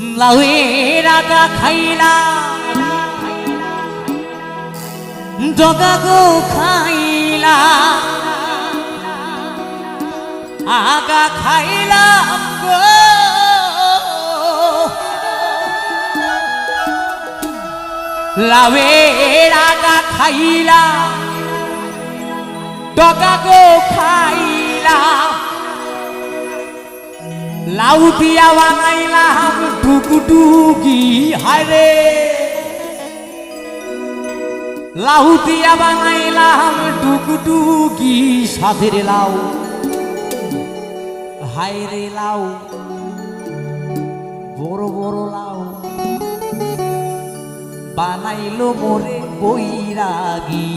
লাউয়ের আগা খাইলা জগা গো খাইলা আগা খাইলাম গো লাউয়ের আগা খাইলা জগা গো খাইলা লাউ দিয়া বানাইলাম টুকুটুকি হায়রে লাউ দিয়া বানাইলাম টুকুটুকি সাধের লাউ হায়রে লাউ বড় বড় লাউ বানাইলো মোরে বৈরাগী